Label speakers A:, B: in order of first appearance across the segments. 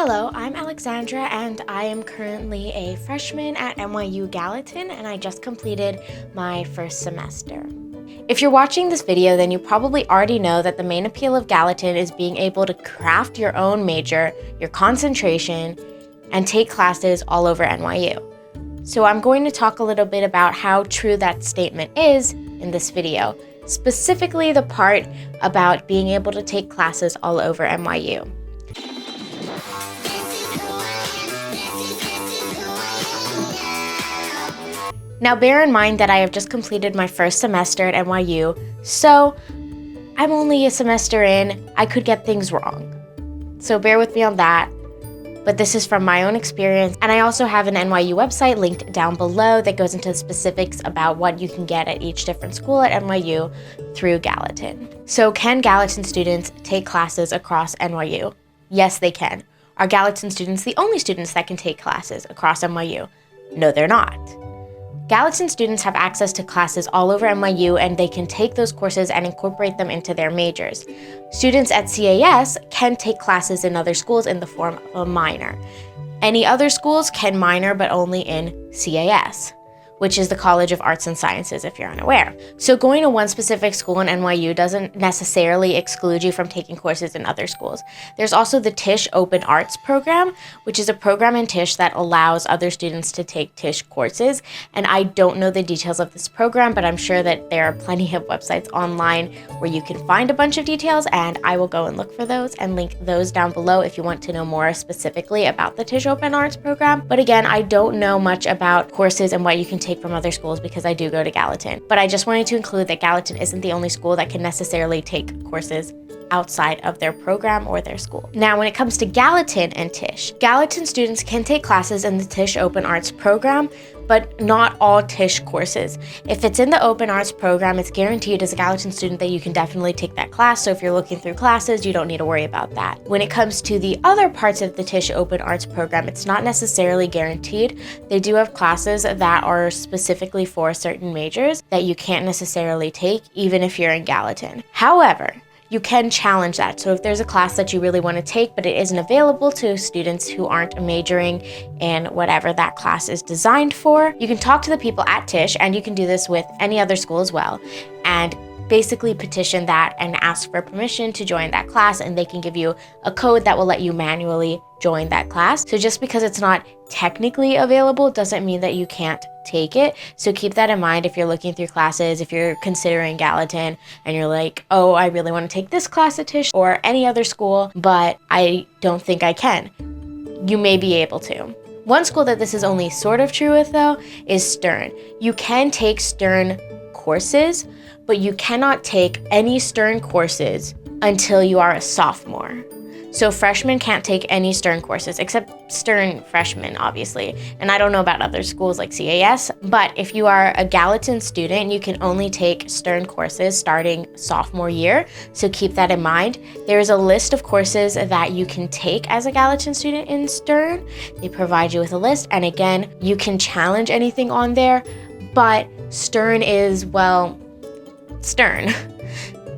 A: Hello, I'm Alexandra and I am currently a freshman at NYU Gallatin and I just completed my first semester. If you're watching this video, then you probably already know that the main appeal of Gallatin is being able to craft your own major, your concentration, and take classes all over NYU. So I'm going to talk a little bit about how true that statement is in this video, specifically the part about being able to take classes all over NYU. Now bear in mind that I have just completed my first semester at NYU, so I'm only a semester in. I could get things wrong. So bear with me on that. But this is from my own experience, and I also have an NYU website linked down below that goes into specifics about what you can get at each different school at NYU through Gallatin. So can Gallatin students take classes across NYU? Yes, they can. Are Gallatin students the only students that can take classes across NYU? No, they're not. Gallatin students have access to classes all over NYU and they can take those courses and incorporate them into their majors. Students at CAS can take classes in other schools in the form of a minor. Any other schools can minor but only in CAS, which is the College of Arts and Sciences if you're unaware. So going to one specific school in NYU doesn't necessarily exclude you from taking courses in other schools. There's also the Tisch Open Arts program, which is a program in Tisch that allows other students to take Tisch courses. And I don't know the details of this program, but I'm sure that there are plenty of websites online where you can find a bunch of details, and I will go and look for those and link those down below if you want to know more specifically about the Tisch Open Arts program. But again, I don't know much about courses and what you can take from other schools because I do go to Gallatin. But I just wanted to include that Gallatin isn't the only school that can necessarily take courses outside of their program or their school. Now, when it comes to Gallatin and Tisch, Gallatin students can take classes in the Tisch Open Arts program, but not all Tisch courses. If it's in the Open Arts program, it's guaranteed as a Gallatin student that you can definitely take that class. So if you're looking through classes, you don't need to worry about that. When it comes to the other parts of the Tisch Open Arts program, it's not necessarily guaranteed. They do have classes that are specifically for certain majors that you can't necessarily take, even if you're in Gallatin. However, you can challenge that. So if there's a class that you really want to take, but it isn't available to students who aren't majoring in whatever that class is designed for, you can talk to the people at Tisch, and you can do this with any other school as well, and basically petition that and ask for permission to join that class, and they can give you a code that will let you manually join that class. So just because it's not technically available doesn't mean that you can't take it. So keep that in mind if you're looking through classes, if you're considering Gallatin and you're like, oh, I really want to take this class at Tisch or any other school, but I don't think I can. You may be able to. One school that this is only sort of true with, though, is Stern. You can take Stern courses, but you cannot take any Stern courses until you are a sophomore. So freshmen can't take any Stern courses, except Stern freshmen, obviously. And I don't know about other schools like CAS, but if you are a Gallatin student, you can only take Stern courses starting sophomore year. So keep that in mind. There's a list of courses that you can take as a Gallatin student in Stern. They provide you with a list. And again, you can challenge anything on there, but Stern is, well, Stern.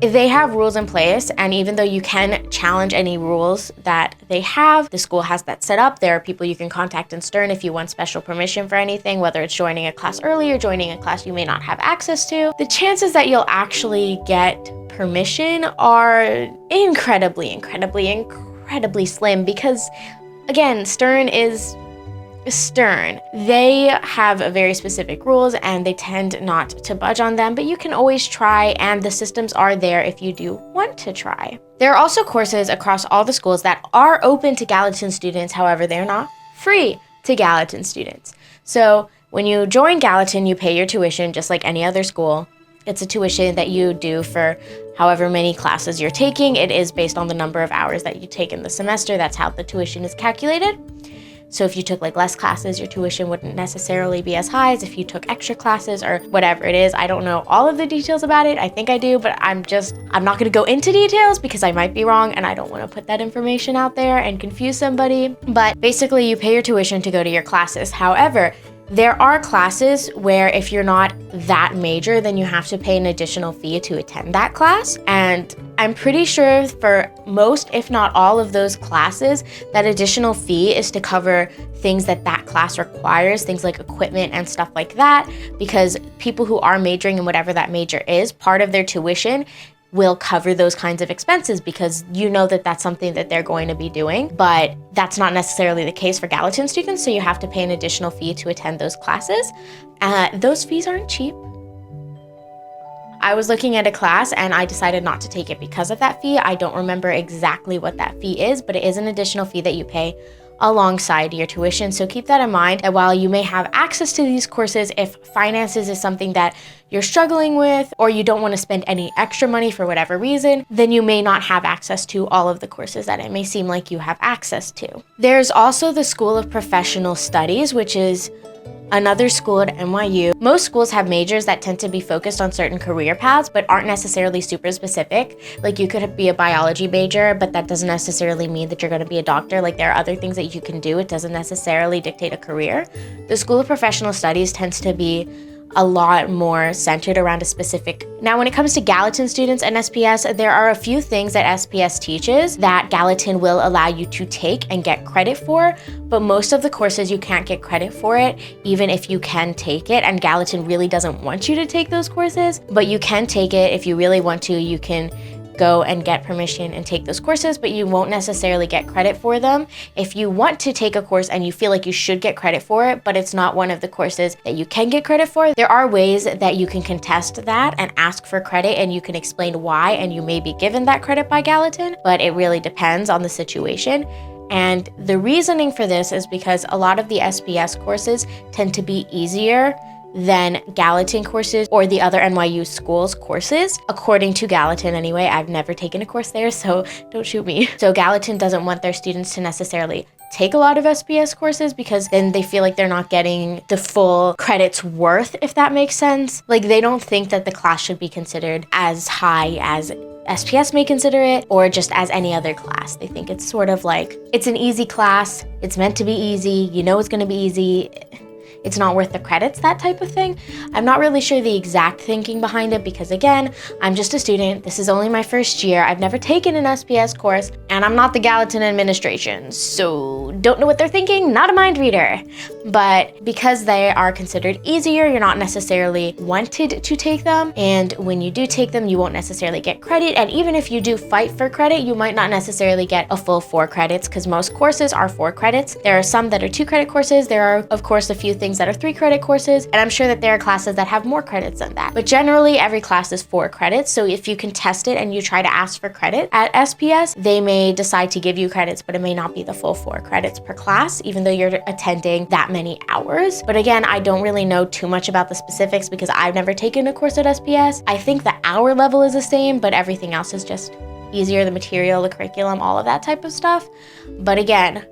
A: They have rules in place, and even though you can challenge any rules that they have, the school has that set up. There are people you can contact in Stern if you want special permission for anything, whether it's joining a class early or joining a class you may not have access to. The chances that you'll actually get permission are incredibly slim because, again, Stern is Stern. They have very specific rules and they tend not to budge on them, but you can always try, and the systems are there if you do want to try. There are also courses across all the schools that are open to Gallatin students. However, they're not free to Gallatin students. So when you join Gallatin, you pay your tuition just like any other school. It's a tuition that you do for however many classes you're taking. It is based on the number of hours that you take in the semester. That's how the tuition is calculated. So if you took like less classes, your tuition wouldn't necessarily be as high as if you took extra classes or whatever it is. I don't know all of the details about it. I think I do, but I'm not gonna go into details because I might be wrong and I don't wanna put that information out there and confuse somebody. But basically you pay your tuition to go to your classes. However, There are classes where if you're not that major, then you have to pay an additional fee to attend that class. And I'm pretty sure for most, if not all of those classes, that additional fee is to cover things that class requires, things like equipment and stuff like that, because people who are majoring in whatever that major is, part of their tuition will cover those kinds of expenses because you know that that's something that they're going to be doing. But that's not necessarily the case for Gallatin students, so you have to pay an additional fee to attend those classes. Those fees aren't cheap. I was looking at a class and I decided not to take it because of that fee. I don't remember exactly what that fee is, but it is an additional fee that you pay alongside your tuition. So keep that in mind, that while you may have access to these courses, if finances is something that you're struggling with, or you don't want to spend any extra money for whatever reason, then you may not have access to all of the courses that it may seem like you have access to. There's also the School of Professional Studies, which is another school at NYU. Most schools have majors that tend to be focused on certain career paths, but aren't necessarily super specific. Like you could be a biology major, but that doesn't necessarily mean that you're going to be a doctor. Like there are other things that you can do. It doesn't necessarily dictate a career. The School of Professional Studies tends to be a lot more centered around a specific. Now, when it comes to Gallatin students and SPS, there are a few things that SPS teaches that Gallatin will allow you to take and get credit for, but most of the courses you can't get credit for it, even if you can take it, and Gallatin really doesn't want you to take those courses, but you can take it if you really want to. You can go and get permission and take those courses, but you won't necessarily get credit for them. If you want to take a course and you feel like you should get credit for it, but it's not one of the courses that you can get credit for, there are ways that you can contest that and ask for credit, and you can explain why, and you may be given that credit by Gallatin, but it really depends on the situation. And the reasoning for this is because a lot of the SPS courses tend to be easier than Gallatin courses or the other NYU schools courses, according to Gallatin anyway. I've never taken a course there, so don't shoot me. So Gallatin doesn't want their students to necessarily take a lot of SPS courses because then they feel like they're not getting the full credits worth, if that makes sense. Like they don't think that the class should be considered as high as SPS may consider it, or just as any other class. They think it's sort of like, it's an easy class, it's meant to be easy, you know it's gonna be easy, it's not worth the credits, that type of thing. I'm not really sure the exact thinking behind it because again, I'm just a student. This is only my first year. I've never taken an SPS course and I'm not the Gallatin administration. So don't know what they're thinking, not a mind reader. But because they are considered easier, you're not necessarily wanted to take them. And when you do take them, you won't necessarily get credit. And even if you do fight for credit, you might not necessarily get a full 4 credits because most courses are 4 credits. There are some that are 2 credit courses. There are, of course, a few things that are 3 credit courses, and I'm sure that there are classes that have more credits than that. But generally, every class is 4 credits, so if you contest it and you try to ask for credit at SPS, they may decide to give you credits, but it may not be the full 4 credits per class, even though you're attending that many hours. But again, I don't really know too much about the specifics because I've never taken a course at SPS. I think the hour level is the same, but everything else is just easier, the material, the curriculum, all of that type of stuff. But again,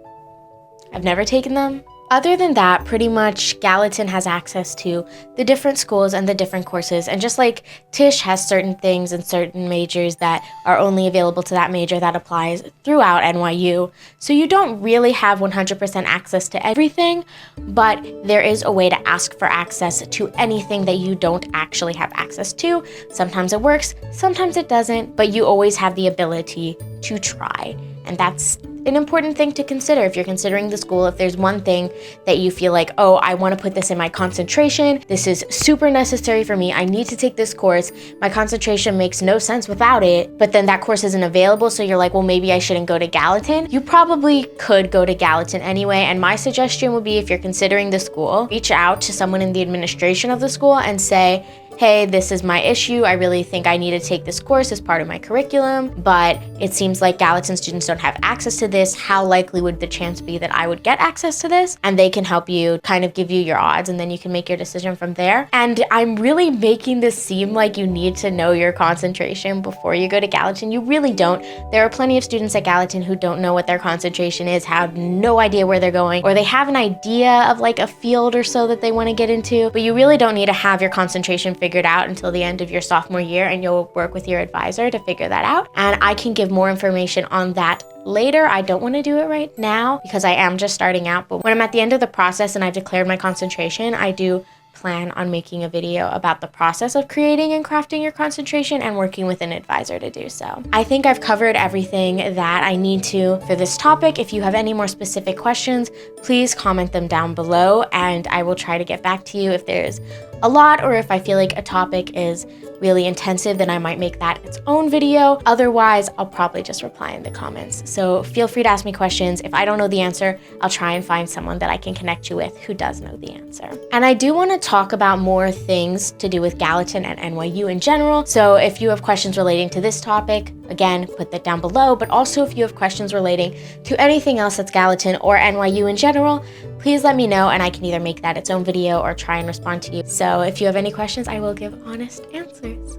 A: I've never taken them. Other than that, pretty much Gallatin has access to the different schools and the different courses. And just like Tisch has certain things and certain majors that are only available to that major, that applies throughout NYU. So you don't really have 100% access to everything, but there is a way to ask for access to anything that you don't actually have access to. Sometimes it works, sometimes it doesn't, but you always have the ability to try. And that's an important thing to consider if you're considering the school. If there's one thing that you feel like, oh, I want to put this in my concentration, this is super necessary for me, I need to take this course, my concentration makes no sense without it, but then that course isn't available, so you're like, well, maybe I shouldn't go to Gallatin. You probably could go to Gallatin anyway, and my suggestion would be, if you're considering the school, reach out to someone in the administration of the school and say, hey, this is my issue. I really think I need to take this course as part of my curriculum, but it seems like Gallatin students don't have access to this. How likely would the chance be that I would get access to this? And they can help you, kind of give you your odds, and then you can make your decision from there. And I'm really making this seem like you need to know your concentration before you go to Gallatin. You really don't. There are plenty of students at Gallatin who don't know what their concentration is, have no idea where they're going, or they have an idea of like a field or so that they want to get into, but you really don't need to have your concentration figured figured out until the end of your sophomore year, and you'll work with your advisor to figure that out. And I can give more information on that later. I don't want to do it right now because I am just starting out, but when I'm at the end of the process and I've declared my concentration, I do plan on making a video about the process of creating and crafting your concentration and working with an advisor to do so. I think I've covered everything that I need to for this topic. If you have any more specific questions, please comment them down below and I will try to get back to you. If there's a lot or if I feel like a topic is really intensive, then I might make that its own video. Otherwise, I'll probably just reply in the comments. So feel free to ask me questions. If I don't know the answer, I'll try and find someone that I can connect you with who does know the answer. And I do want to talk about more things to do with Gallatin and NYU in general. So if you have questions relating to this topic, again, put that down below. But also if you have questions relating to anything else that's Gallatin or NYU in general, please let me know and I can either make that its own video or try and respond to you. So if you have any questions, I will give honest answers.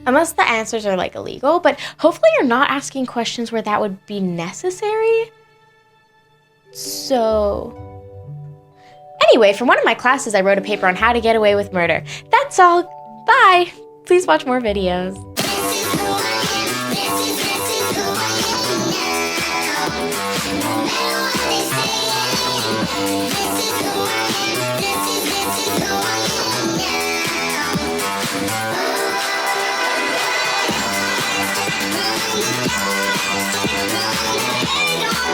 A: Unless the answers are like illegal, but hopefully you're not asking questions where that would be necessary. So anyway, from one of my classes, I wrote a paper on how to get away with murder. That's all. Bye. Please watch more videos.